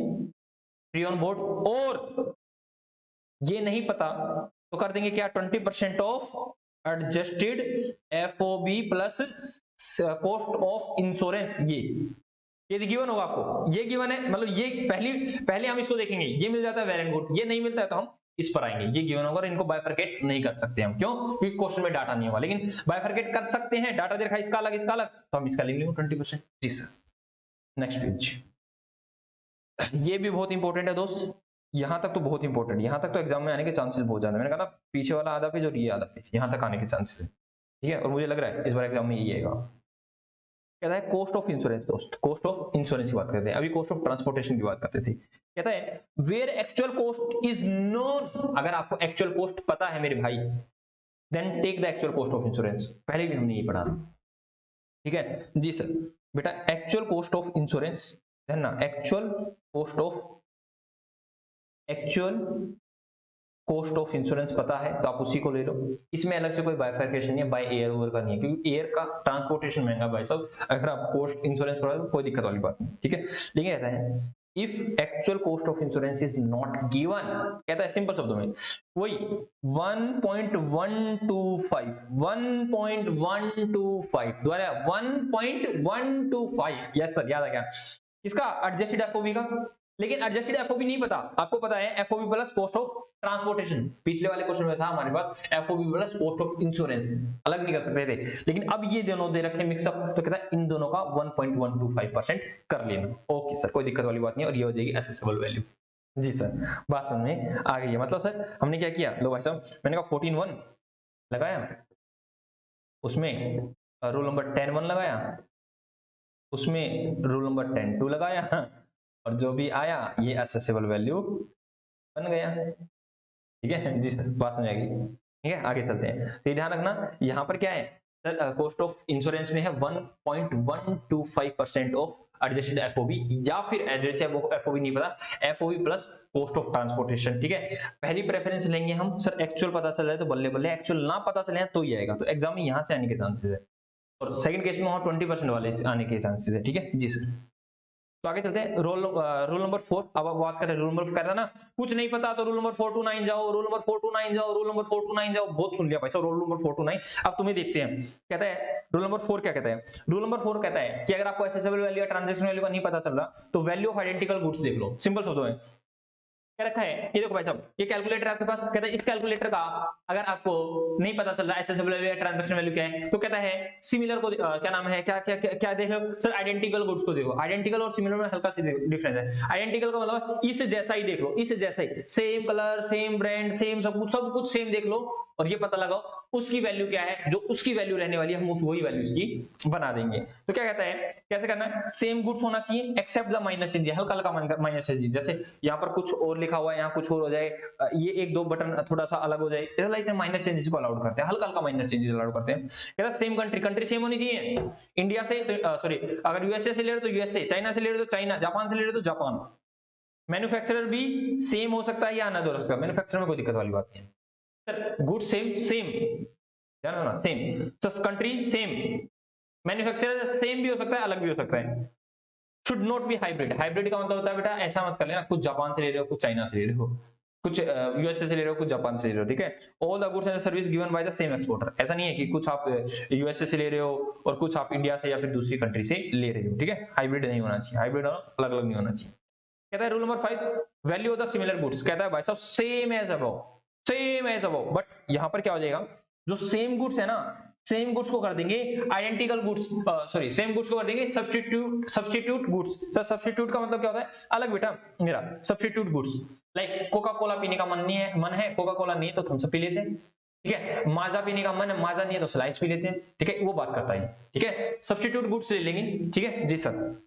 free on board, और ये नहीं पता तो कर देंगे क्या 20% of adjusted FOB plus cost of insurance. ये गिवन होगा आपको, ये गिवन है, मतलब ये पहले हम इसको देखेंगे, ये मिल जाता है वेल एंड गुड, ये नहीं मिलता है तो हम इस पर आएंगे, ये गिवन होगा, इनको बाइफरकेट नहीं कर सकते हम, क्यों? क्योंकि क्वेश्चन में डाटा नहीं होगा, लेकिन बाइफरकेट कर सकते हैं, डाटा देखा इसका अलग इसका अलग, तो हम इसका लिख लेंगे 20%। जी सर, नेक्स्ट पेज। ये भी बहुत इंपॉर्टेंट है दोस्त, यहां तक तो बहुत इंपॉर्टेंट, यहां तक तो एग्जाम में आने के चांसेस बहुत ज्यादा, मैंने कहा ना पीछे वाला आधा पेज और ये आधा पेज, यहां तक आने के चांसेस है, ठीक है, और मुझे लग रहा है इस बार एग्जाम में यही आएगा। कहता है कॉस्ट ऑफ इंश्योरेंस दोस्त, कॉस्ट ऑफ इंश्योरेंस की बात करते हैं, अभी कॉस्ट ऑफ ट्रांसपोर्टेशन की बात करते थे। कहता है where actual cost is known, अगर आपको एक्चुअल कॉस्ट पता है मेरे भाई, then take the actual cost of insurance, पहले भी हमने ये पढ़ा, ठीक है जी सर। बेटा एक्चुअल कॉस्ट ऑफ इंश्योरेंस है ना, एक्चुअल कॉस्ट ऑफ इंश्योरेंस पता है तो आप उसी को ले लो, इसमें अलग से कोई बाइफरकेशन नहीं है, बाय एयर ओवर का नहीं है, क्योंकि एयर का ट्रांसपोर्टेशन महंगा भाई साहब, अगर आप कॉस्ट इंश्योरेंस पढ़ा तो कोई दिक्कत वाली बात नहीं, ठीक है। लेकिन कहता है if actual cost of insurance is not given, कहता है सिंपल शब्दों में वही 1.125 द्वारा 1.125, यस सर, याद आ गया, इसका एडजस्टेड एफओबी का लेकिन एडजस्टेड एफओबी नहीं पता, आपको पता है FOB plus cost of transportation, पिछले वाले क्वेश्चन में था हमारे पास FOB plus cost of insurance, अलग नहीं कर सकते थे, लेकिन अब ये दोनों दे रखे मिक्सअप, तो कहता है इन दोनों का 1.125% कर लेना। ओके सर, कोई दिक्कत वाली बात नहीं, और ये हो जाएगी एसेसेबल वैल्यू। जी सर, बात समझ में आ गई है। मतलब सर हमने क्या किया, लो भाई साहब, मैंने कहा 14(1) लगाया, उसमें रूल नंबर 10(1) लगाया, उसमें रूल नंबर 10(2) लगाया, और जो भी आया ये एसेसेबल वैल्यू बन गया। ठीक है जी सर, बात समझ आएगी। ठीक है, आगे चलते हैं। तो ये ध्यान रखना, यहाँ पर क्या है सर, कॉस्ट ऑफ इंश्योरेंस में है 1.125% ऑफ एडजस्टेड एफओबी, या फिर एडजस्टेड एफओबी नहीं पता, FOB plus cost of transportation. ठीक है, पहली प्रेफरेंस लेंगे हम सर, एक्चुअल पता चल रहा है तो बल्ले बल्ले, एक्चुअल ना पता चले तो ही आएगा, तो एग्जाम में यहाँ से आने के चांसेस है, और सेकंड केस में वहां 20% वाले आने के चांसेस है। ठीक है जी सर, तो आगे चलते हैं। रूल नंबर 4, अब बात करें रूल नंबर 4, कहता ना कुछ नहीं पता तो रूल नंबर 429 जाओ, रूल नंबर 429 जाओ, रूल नंबर 429 जाओ, बहुत सुन लिया भाई साहब रूल नंबर 429। अब तुम्हें देखते हैं, कहता है रूल नंबर 4 क्या कहता है, रूल नंबर 4 कहता है कि अगर आपको एसेसेबल वैल्यू या ट्रांजैक्शन वैल्यू का नहीं पता चल रहा, तो वैल्यू ऑफ आइडेंटिकल गुड्स देख लो। सिंपल शब्दों में क्या रखा है, ये देखो भाई साहब, ये कैलकुलेटर आपके पास, कहता है इस कैलकुलेटर का अगर आपको नहीं पता चल रहा एसेसेबल वैल्यू या ट्रांजैक्शन वैल्यू क्या है, तो कहता है सिमिलर को क्या नाम है, क्या क्या क्या, क्या देख लो सर, आइडेंटिकल गुड्स को देखो। आइडेंटिकल और सिमिलर में हल्का सी डिफरेंस है। आइडेंटिकल का मतलब इस जैसा ही देख लो, इस जैसा ही, same colour, same brand, same सब कुछ सेम देख लो, और ये पता लगाओ उसकी वैल्यू क्या है, जो उसकी वैल्यू रहने वाली है हम वही वैल्यू इसकी बना देंगे। तो क्या कहता है, कैसे करना है, सेम गुड्स होना चाहिए एक्सेप्ट द माइनर चेंज, हल्का हल्का माइनर चेंज, जैसे यहाँ पर कुछ और लिखा हुआ है, यहाँ कुछ और हो जाए, ये एक दो बटन थोड़ा सा अलग हो जाए, ऐसा लाइक माइनर चेंजेस को अलाउड करते हैं, हल्का हल्का माइनर चेंजेस अलाउड करते हैं। कहता है सेम कंट्री सेम होनी चाहिए, इंडिया से तो सॉरी, अगर यूएसए से ले रहे हो तो यूएसए, चाइना से ले रहे हो तो चाइना, जापान से ले रहे हो तो जापान। मैन्युफैक्चरर भी सेम हो सकता है या अनदर हो सकता है, मैन्युफैक्चरर में कोई दिक्कत वाली बात नहीं है सर, गुड सेम सेम, ध्यान रखना same, sir country same, manufacturer same भी हो सकता है अलग भी हो सकता है। Should not be hybrid, hybrid का मतलब होता है बेटा ऐसा मत कर लेना कुछ जापान से ले रहे हो कुछ चाइना से ले रहे हो, कुछ यूएसए से ले रहे हो कुछ जापान से ले रहे हो। ठीक है, all the goods and service given by the same exporter, ऐसा नहीं है कि कुछ आप यूएसए से ले रहे हो और कुछ आप इंडिया से या फिर दूसरी कंट्री से ले रहे हो। ठीक है, हाइब्रिड नहीं होना चाहिए, हाइब्रिड अलग अलग नहीं होना चाहिए। कहता है rule number 5, value of the similar goods, कहता है भाई साहब same as above, same as above, but यहां पर क्या हो जाएगा, जो सेम गुड्स है ना, सेम गुड्स को कर देंगे identical goods, sorry same goods को कर देंगे सब्स्टिट्यूट गुड्स। सर सब्स्टिट्यूट का मतलब क्या होता है, अलग बेटा मेरा, substitute goods like Coca Cola पीने का मन है कोका कोला नहीं है तो थम्स अप पी लेते हैं। ठीक है, माजा पीने का मन है, माजा नहीं है तो स्लाइस पी लेते हैं। ठीक है, वो बात करता है। ठीक है, सब्स्टिट्यूट गुड्स ले लेंगे। ठीक है जी सर,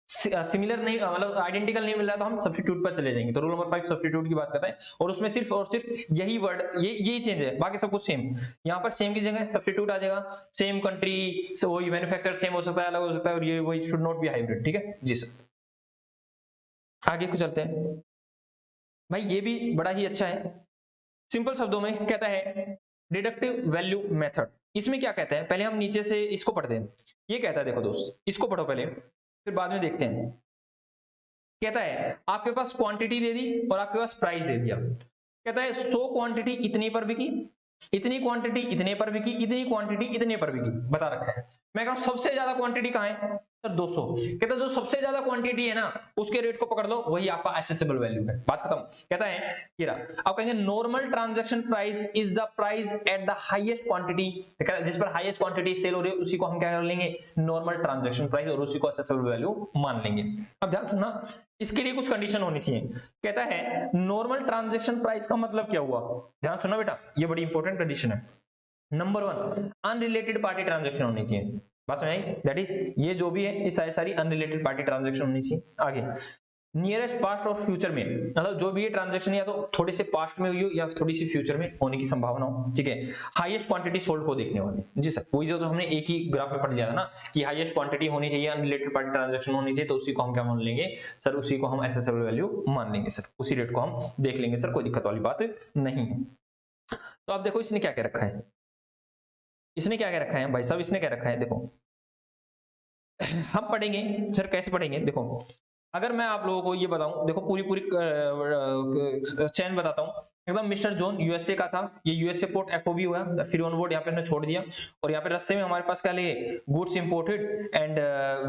सिमिलर नहीं मतलब आइडेंटिकल नहीं मिल रहा तो हम सब्स्टिट्यूट पर चले जाएंगे। तो रूल नंबर 5 सब्स्टिट्यूट की बात करता है, और उसमें सिर्फ और सिर्फ यही वर्ड यही चेंज है, बाकी सब कुछ सेम। यहाँ पर सेम की जगह सब्स्टिट्यूट आ जाएगा, सेम कंट्री, वही मैन्युफैक्चर सेम हो सकता है अलग हो सकता है, और ये वही शुड नॉट बी हाइब्रिड। ठीक है जी सर, आगे को चलते हैं भाई, ये भी बड़ा ही अच्छा है। सिंपल शब्दों में कहता है डिडक्टिव वैल्यू मेथड। इसमें क्या कहते हैं, पहले हम नीचे से इसको पढ़ते हैं। ये कहता है देखो दोस्त, इसको पढ़ो पहले फिर बाद में देखते हैं। कहता है आपके पास क्वांटिटी दे दी और आपके पास प्राइस दे दिया, कहता है 100 क्वांटिटी इतने पर बिकी, इतनी क्वांटिटी इतने पर बिकी, इतनी क्वांटिटी इतने पर बिकी, बता रखा है। मैं कह रहा हूं सबसे ज्यादा क्वांटिटी कहां है सर, 200। कहता है जो सबसे ज्यादा क्वांटिटी है ना उसके रेट को पकड़ लो, वही आपका एसेसिबल वैल्यू है, बात खत्म। कहता है ये रहा, आप कहेंगे normal transaction price is the price at the highest quantity, जिस पर हाईएस्ट क्वांटिटी सेल हो रही है उसी को हम क्या कर लेंगे, नॉर्मल ट्रांजैक्शन प्राइस, और उसी को एसेसिबल वैल्यू मान लेंगे। अब ध्यान सुनना, इसके लिए कुछ कंडीशन होनी चाहिए। कहता है नॉर्मल ट्रांजैक्शन प्राइस का मतलब क्या हुआ, ध्यान सुनना बेटा, ये बड़ी इंपॉर्टेंट कंडीशन है। नंबर 1, अनरिलेटेड पार्टी ट्रांजैक्शन होनी चाहिए, बात समझ आई, दैट इज ये जो भी है ये सारी अनरिलेटेड पार्टी ट्रांजैक्शन होनी चाहिए। आगे नियरेस्ट पास्ट और फ्यूचर में, मतलब जो भी ये ट्रांजैक्शन या तो थोड़े से पास्ट में हुई हो या थोड़ी सी फ्यूचर में होने की संभावना हो। ठीक है, हाईएस्ट क्वांटिटी सोल्ड को देखने वाले। जी सर, वही जो तो हमने एक ही ग्राफ में पढ़ लिया था ना कि हाईएस्ट क्वांटिटी होनी चाहिए, अनरिलेटेड पार्टी ट्रांजैक्शन होनी चाहिए, तो उसी को हम क्या मान लेंगे सर, उसी को हम एसेसिबल वैल्यू मान लेंगे सर, उसी रेट को हम देख लेंगे सर, कोई दिक्कत वाली बात नहीं है। तो आप देखो इसने क्या क्या रखा है, इसने क्या क्या रखा है भाई साहब, इसने क्या रखा है देखो, हम पढ़ेंगे सर, कैसे पढ़ेंगे देखो, अगर मैं आप लोगों को ये बताऊं, देखो पूरी पूरी चैन बताता हूं। एकदम मिस्टर जोन यूएसए का था, ये यूएसए पोर्ट एफओबी हुआ, फिर ऑन बोर्ड यहाँ पे हमने छोड़ दिया। और यहाँ पे रास्ते में हमारे पास क्या लिए, goods imported and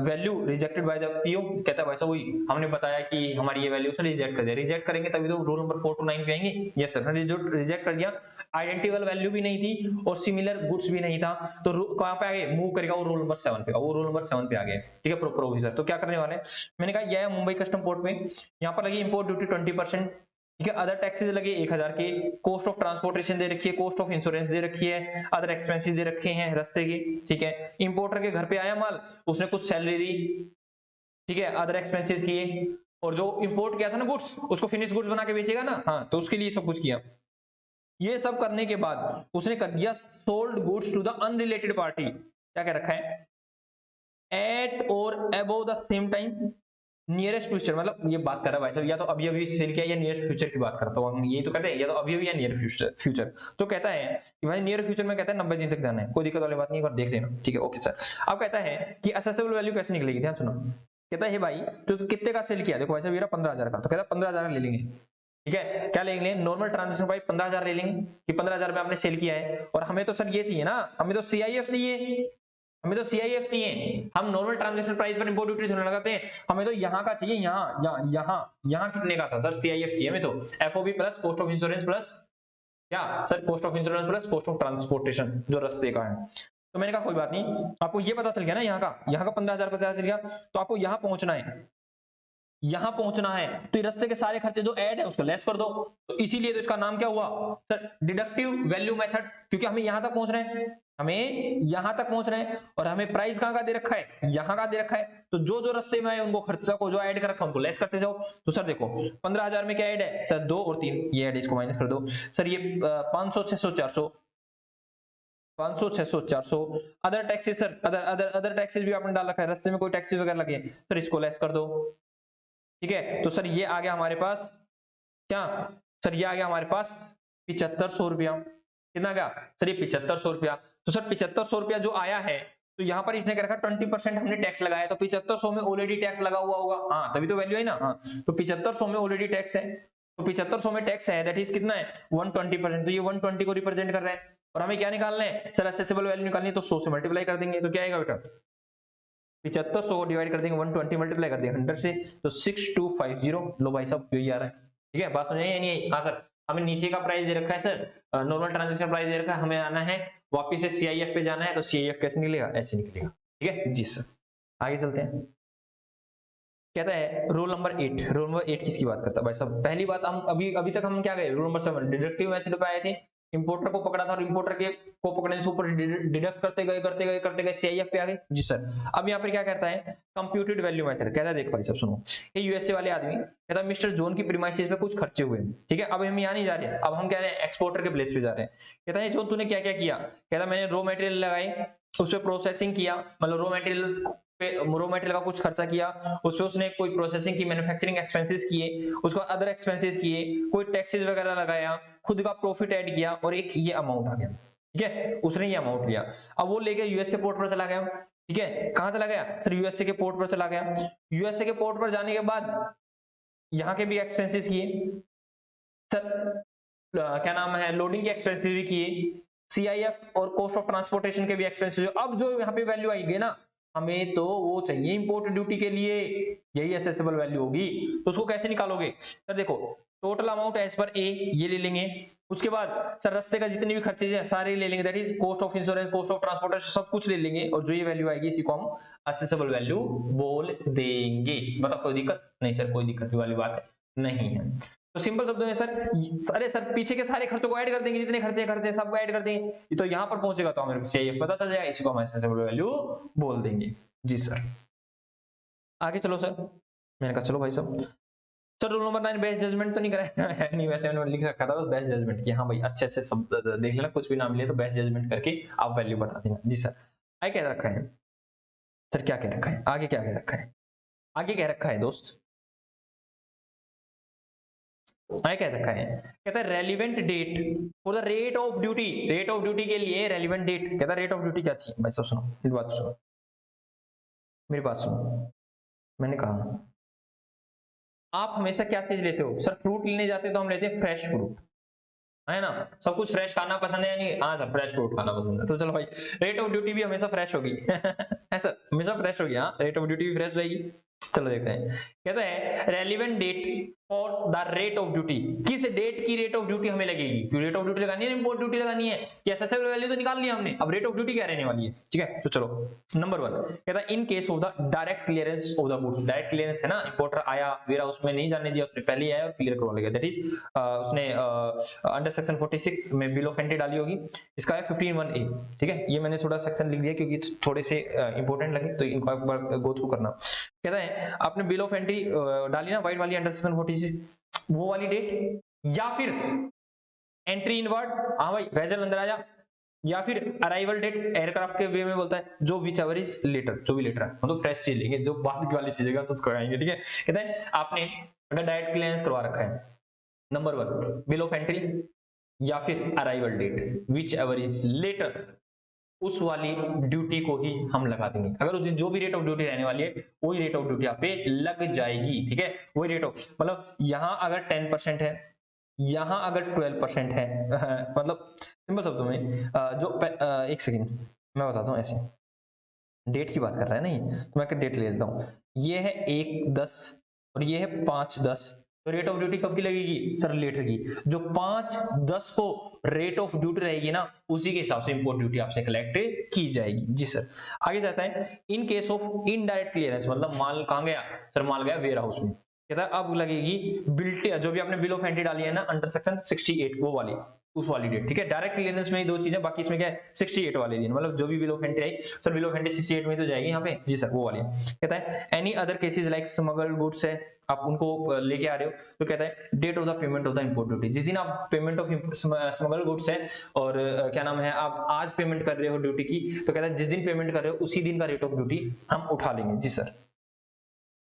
value rejected by the PO. कहता है भाई साहब वही हमने बताया कि हमारी ये वैल्यू से रिजेक्ट कर दिया, रिजेक्ट करेंगे तभी तो रूल नंबर 4 to 9 पे आएंगे। यस सर, रिजेक्ट कर दिया, आइडेंटिकल वैल्यू भी नहीं थी और सिमिलर गुड्स भी नहीं था, तो कहां पे आ गए, मूव करेगा वो रूल नंबर 7 पे, वो रूल नंबर 7 पे आ गया। ठीक है प्रोविजन, तो क्या करने वाले हैं, मैंने कहा यह है मुंबई कस्टम पोर्ट में, यहाँ पर लगी इंपोर्ट ड्यूटी 20%। ठीक है, अदर टैक्सेस लगे 1000 के, कॉस्ट ऑफ ट्रांसपोर्टेशन दे रखी है, कॉस्ट ऑफ इंश्योरेंस दे रखी है, अदर एक्सपेंसेस दे रखे हैं रास्ते की। ठीक है, इंपोर्टर के घर पे आया माल, उसने कुछ सैलरी दी, ठीक है, अदर एक्सपेंसेस किए, और जो इंपोर्ट किया था ना गुड्स, उसको फिनिश गुड्स बना के बेचेगा ना, हाँ, तो उसके लिए सब कुछ किया। ये सब करने के बाद उसने कर दिया sold goods to the unrelated party. क्या कह रखा है, एट और above the same time nearest future, मतलब ये बात कर रहा है भाई साहब या तो अभी अभी सेल किया या नियर फ्यूचर की बात करता हूँ, हम यही तो कहते हैं या तो अभी अभी या नियर फ्यूचर। तो कहता है कि भाई नियर फ्यूचर में कहता है 90 दिन तक जाना है, कोई दिक्कत वाली बात नहीं, एक बार देख लेना। ठीक है ओके सर। अब कहता है कि असेसेबल वैल्यू कैसे निकलेगी, ध्यान सुनो। कहता है भाई तो कितने का सेल किया, देखो भाई साहब ये 15,000 का, तो कहता है 15,000 ले लेंगे। ठीक है, क्या ले लेंगे, नॉर्मल ट्रांजेक्शन प्राइस 15,000 ले लेंगे कि 15,000 में आपने सेल किया है। और हमें तो सर ये चाहिए ना, हमें तो सीआईएफ चाहिए, हमें तो सीआईएफ चाहिए, हम नॉर्मल ट्रांजैक्शन प्राइस पर इंपोर्ट ड्यूटी सुनने लगाते हैं, हमें तो यहाँ का चाहिए, यहाँ कितने का था सर, सीआईएफ चाहिए हमें तो, FOB plus cost of insurance plus क्या sir, cost of insurance plus cost of transportation जो रास्ते का है। तो मैंने कहा कोई बात नहीं, आपको ये पता चल गया ना, यहाँ का 15,000 पता चल गया, तो आपको यहाँ पहुंचना है, यहां पहुंचना है, तो ये रास्ते के सारे खर्चे जो ऐड है उसको लेस कर दो। तो इसीलिए तो इसका नाम क्या हुआ सर, डिडक्टिव वैल्यू मेथड, क्योंकि हमें यहां तक पहुंच रहे हैं, हमें यहां तक पहुंच रहे हैं, और हमें प्राइस कहां का दे रखा है, यहां का दे रखा है, तो जो जो रास्ते में है उनको खर्चा को जो ऐड कर रखा है उनको लेस करते जाओ। तो सर देखो 15,000 में क्या ऐड है सर, 2 और 3, ये ऐड इसको माइनस कर दो सर, ये 500 600 400 500 600 400, other taxes sir, other taxes भी आपने डाल रखा है, रास्ते में कोई टैक्सेस वगैरह लगे सर, इसको लेस कर दो। ठीक है, तो सर ये आ गया हमारे पास क्या, सर ये आ गया हमारे पास 7500 रुपया। कितना गया सर, ये 7500 रुपया। तो सर 7500 रुपया जो आया है, तो यहाँ पर इसने क्या रखा 20% हमने टैक्स लगाया, तो 7500 में ऑलरेडी टैक्स लगा हुआ होगा, हाँ तभी तो वैल्यू है ना, हाँ, तो 7500 में ऑलरेडी टैक्स है, तो 7500 में टैक्स है, दैट इज कितना है 120%, तो ये 120 को रिप्रेजेंट कर रहे हैं। और हमें क्या निकालना है सर, असेसेबल वैल्यू निकालनी है, तो 100 से मल्टीप्लाई कर देंगे, तो क्या आएगा बेटा 7500 को डिवाइड कर देंगे 120 मल्टीप्लाई कर देंगे 100 से, तो 6250, लो भाई साहब यही आ रहा है। ठीक है, बात समझ आई नहीं, हाँ सर, हमें नीचे का प्राइस दे रखा है सर, नॉर्मल ट्रांजेक्शन प्राइस दे रखा है, हमें आना है वापिस से सीआईएफ पे जाना है, तो सीआईएफ कैसे निकलेगा, ऐसे निकलेगा। ठीक है जी सर, आगे चलते हैं। कहता है रूल नंबर 8, रूल नंबर 8 किसकी बात करता है भाई साहब, पहली बात हम अभी तक हम क्या गए, रूल नंबर 7 डिडक्टिव मेथड पे आए थे, इंपोर्टर को पकड़ा था और इंपोर्टर के को पकड़ने से ऊपर डिडक्ट करते गए सीआईएफ पे आ गए जी सर। अब यहाँ पर क्या कहता है, कंप्यूटेड वैल्यू मेथड, कहता है देख भाई सब सुनो, ये यूएसए वाले आदमी कहता है मिस्टर जोन की प्रीमाइसेस पे कुछ खर्चे हुए, ठीक है, अब हम यहाँ नहीं जा रहे, अब हम कह रहे हैं एक्सपोर्टर के प्लेस पे जा रहे हैं। कहता है जोन तूने क्या क्या किया, कहता मैंने रॉ मटेरियल लगाए, उस पर प्रोसेसिंग किया, मतलब रॉ मटेरियल का कुछ खर्चा किया, उस पर उसने कोई प्रोसेसिंग की, मैन्युफैक्चरिंग एक्सपेंसेस किए, उसको अदर एक्सपेंसेस किए, कोई टैक्सेस वगैरह लगाया, खुद का प्रॉफिट ऐड किया, और एक ये अमाउंट आ गया। ठीक है, उसने ये अमाउंट लिया, अब वो लेके यूएसए पोर्ट पर चला गया। ठीक है, कहां चला गया सर, यूएसए के पोर्ट पर चला गया। यूएसए के पोर्ट पर जाने के बाद यहाँ के भी एक्सपेंसेस किए सर, क्या नाम है, लोडिंग के एक्सपेंसेस भी किए, सीआईएफ और कॉस्ट ऑफ ट्रांसपोर्टेशन के भी एक्सपेंसेस। अब जो यहाँ पे वैल्यू आएगी ना, हमें तो वो चाहिए इंपोर्ट ड्यूटी के लिए, यही असेसेबल वैल्यू होगी। तो उसको कैसे निकालोगे सर, देखो टोटल अमाउंट एज पर ए ये ले लेंगे, उसके बाद सर रास्ते का जितने भी खर्चे हैं सारे ले लेंगे, that is cost of insurance, cost of transportation, सब कुछ ले लेंगे, और जो ये वैल्यू आएगी इसी को हम असेसेबल वैल्यू बोल देंगे। बताओ कोई दिक्कत नहीं सर, कोई दिक्कत वाली बात नहीं है। तो सिंपल शब्दों में सर, अरे सर पीछे के सारे खर्चों को ऐड कर देंगे, जितने खर्चे सबको ऐड कर देंगे, तो यहाँ पर पहुंचेगा तो हमें चाहिए पता चल जाएगा, इसी को हम असेसेबल वैल्यू बोल देंगे जी सर। आगे चलो सर, मैंने कहा चलो भाई साहब, sir rule number 9 best judgment तो नहीं कराया नहीं, वैसे मैंने लिख रखा था बस बेस्ट जजमेंट की, हाँ भाई अच्छे सब देख लेना, कुछ भी नाम ले तो बेस्ट जजमेंट करके आप वैल्यू बता देना जी सर। आगे क्या रखा है सर, क्या कह रखा है, आगे क्या कह रखा है, आगे कह रखा है दोस्त, आगे क्या रखा है, कहता है relevant date for the rate of duty, rate of duty के लिए रेलिवेंट डेट, कहता है रेट ऑफ ड्यूटी क्या चाहिए भाई सब सुनो, मेरी बात सुनो, मेरी बात सुनो, मैंने कहा आप हमेशा क्या चीज लेते हो सर, फ्रूट लेने जाते हो तो हम लेते हैं फ्रेश फ्रूट, है ना, सब कुछ फ्रेश खाना पसंद है या नहीं? हाँ सर, फ्रेश फ्रूट खाना पसंद है। तो चलो भाई, रेट ऑफ ड्यूटी भी हमेशा फ्रेश होगी है सर, हमेशा फ्रेश होगी। हाँ, रेट ऑफ ड्यूटी भी फ्रेश रहेगी। चलो देखते हैं, कहते हैं relevant date for the rate of duty, किस डेट की रेट ऑफ ड्यूटी हमें लगेगी? क्यों रेट ऑफ ड्यूटी लगानी है, इंपोर्ट ड्यूटी लगानी है, कि एसएसएल वैल्यू तो निकाल लिया हमने, अब रेट ऑफ ड्यूटी क्या रहने वाली है। ठीक है, तो चलो नंबर 1 कहता है in case of the direct clearance of the goods. Direct clearance है ना, इंपोर्टर आया, वेयर हाउस में नहीं जाने दिया उसने, पहले ही आया और क्लियर करवा लेगा, दैट इज उसने अंडर सेक्शन 46 में बिल ऑफ एंट्री डाली होगी, इसका है 15(1)(a). ठीक है, ये मैंने थोड़ा सेक्शन लिख दिया क्योंकि थोड़े से इंपॉर्टेंट लगे, तो इनको एक बार गो थ्रू करना। कहता है आपने बिल ऑफ एंट्री डाली ना, व्हाइट वाली अंडर सेक्शन 46, वो वाली डेट, या फिर एंट्री इनवर्ड, हाँ भाई वेजल अंदर आ जा, या फिर अराइवल डेट, एयरक्राफ्ट के वे में बोलता है, जो विच एवर इज लेटर, जो भी लेटर है, मतलब फ्रेश चीज लेंगे, जो बाद की वाली चीजेगा तो उसको आएंगे। ठीक है, कहते हैं आपने अगर डायरेक्ट क्लियरेंस करवा रखा है, नंबर 1 बिल ऑफ एंट्री या फिर arrival date, whichever is later, उस वाली ड्यूटी को ही हम लगा देंगे। अगर उस दिन जो भी रेट ऑफ ड्यूटी रहने वाली है, वही रेट ऑफ ड्यूटी यहाँ पे लग जाएगी। ठीक है, वही रेट ऑफ, मतलब यहाँ अगर 10% है, यहाँ अगर 12% है मतलब सिंपल शब्दों में जो एक सेकेंड मैं बताता हूँ, ऐसे डेट की बात कर रहा है नहीं, तो मैं डेट ले लेता हूँ, ये है 1/10 और ये है 5/10, तो रेट ऑफ ड्यूटी कब की लगेगी सर? लेटर की। जो 5/10 को रेट ऑफ ड्यूटी रहेगी ना, उसी के हिसाब से इंपोर्ट ड्यूटी आपसे कलेक्ट की जाएगी। जी सर, आगे जाता है in case of indirect clearance, मतलब माल कहां गया सर? माल गया वेयर हाउस में, कहता है अब लगेगी बिल्ट, जो भी आपने बिल ऑफ एंट्री डाली है ना अंडर सेक्शन 68, वो वाली, उस वाली डेट। ठीक है, डायरेक्ट क्लियरेंस में ही 2 चीजें, बाकी इसमें क्या है 68 वाले दिन, मतलब जो भी bill of entry I sir, bill of entry 68 में तो जाएगी यहाँ पे। जी सर, वो वाली। कहता है any other cases like smuggled goods है, आप उनको लेके आ रहे हो, तो कहता है date of the payment of the import duty, जिस दिन आप पेमेंट ऑफ स्मगल गुड्स है और क्या नाम है, आप आज पेमेंट कर रहे हो ड्यूटी की, तो कहता है जिस दिन पेमेंट कर रहे हो उसी दिन का रेट ऑफ ड्यूटी हम उठा लेंगे। जी सर,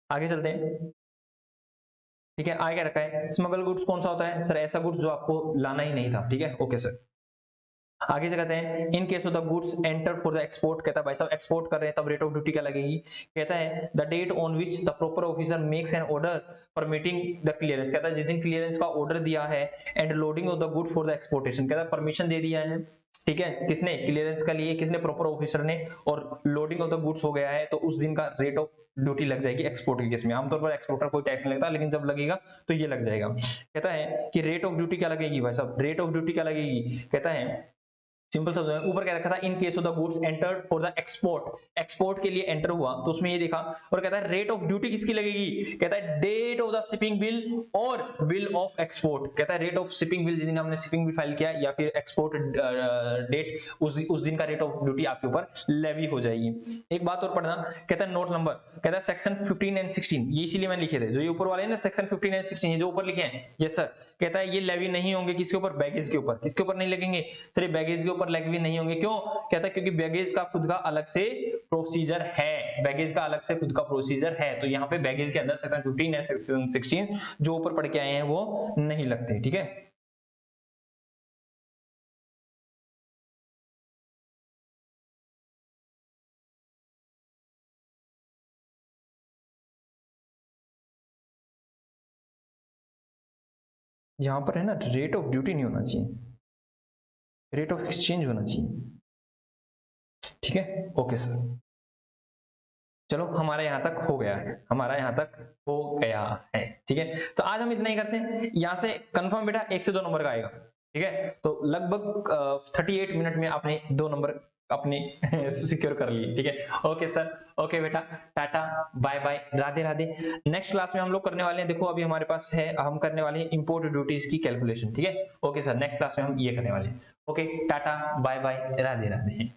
आगे चलते हैं। ठीक है, आगे क्या रखा है, स्मगल गुड्स कौन सा होता है सर? ऐसा गुड्स जो आपको लाना ही नहीं था। ठीक है, ओके सर। आगे से कहते हैं in case of the goods enter for the export, कहता है भाई साहब एक्सपोर्ट कर रहे हैं तब रेट ऑफ ड्यूटी क्या लगेगी? कहता है the date on which the proper officer makes an order permitting the clearance, कहता है जिस दिन क्लियरेंस का ऑर्डर दिया है, and loading of the good for the exportation, कहता है परमिशन दे दिया है। ठीक है, किसने? क्लियरेंस का लिए किसने? प्रॉपर ऑफिसर ने, और लोडिंग ऑफ द गुड्स हो गया है, तो उस दिन का रेट ऑफ ड्यूटी लग जाएगी एक्सपोर्ट के केस में। आमतौर पर एक्सपोर्टर कोई टैक्स नहीं लगता, लेकिन जब लगेगा तो ये लग जाएगा। कहता है कि रेट ऑफ ड्यूटी क्या लगेगी भाई साहब? रेट ऑफ ड्यूटी क्या लगेगी? कहता है सिंपल शब्द में ऊपर क्या रखा था, in case of the goods entered for the export, export के लिए एंटर हुआ तो उसमें ये देखा, और कहता है रेट ऑफ ड्यूटी किसकी लगेगी? कहता है date of the shipping bill और बिल ऑफ एक्सपोर्ट, कहता है रेट ऑफ शिपिंग बिल जिस दिन हमने शिपिंग बिल फाइल किया, या फिर एक्सपोर्ट डेट, उस दिन का रेट ऑफ ड्यूटी आपके ऊपर लेवी हो जाएगी। एक बात और पढ़ना, कहता है नोट नंबर, कहता है सेक्शन 15 एंड 16, ये इसीलिए मैंने लिखे थे, जो ये ऊपर वाले ना सेक्शन 15 एंड 16 जो ऊपर लिखे हैं, यस सर, कहता है ये लेवी नहीं होंगे किसके ऊपर? बैगेज के ऊपर। किसके ऊपर नहीं लगेंगे सर? ये बैगेज के ऊपर लेवी नहीं होंगे। क्यों? कहता है क्योंकि बैगेज का खुद का अलग से प्रोसीजर है, बैगेज का अलग से खुद का प्रोसीजर है, तो यहाँ पे बैगेज के अंदर सेक्शन 15 एंड सेक्शन 16 जो ऊपर पढ़ के आए हैं वो नहीं लगते। ठीक है, यहां पर है ना, रेट ऑफ ड्यूटी नहीं होना चाहिए, रेट ऑफ एक्सचेंज होना चाहिए। ठीक है, ओके सर। चलो हमारा यहाँ तक हो गया है, हमारा यहाँ तक हो गया है। ठीक है, तो आज हम इतना ही करते हैं। यहाँ से कंफर्म बेटा 1 से 2 नंबर का आएगा। ठीक है, तो लगभग 38 मिनट में आपने 2 नंबर अपने सिक्योर कर लिए। ठीक है, ओके सर, ओके बेटा, tata bye bye, Radhe Radhe. Next class में हम लोग करने वाले हैं, देखो अभी हमारे पास है, हम करने वाले हैं इंपोर्ट ड्यूटीज की कैलकुलेशन। ठीक है, ओके सर, नेक्स्ट क्लास में हम ये करने वाले हैं। Okay, tata bye bye, Radhe Radhe.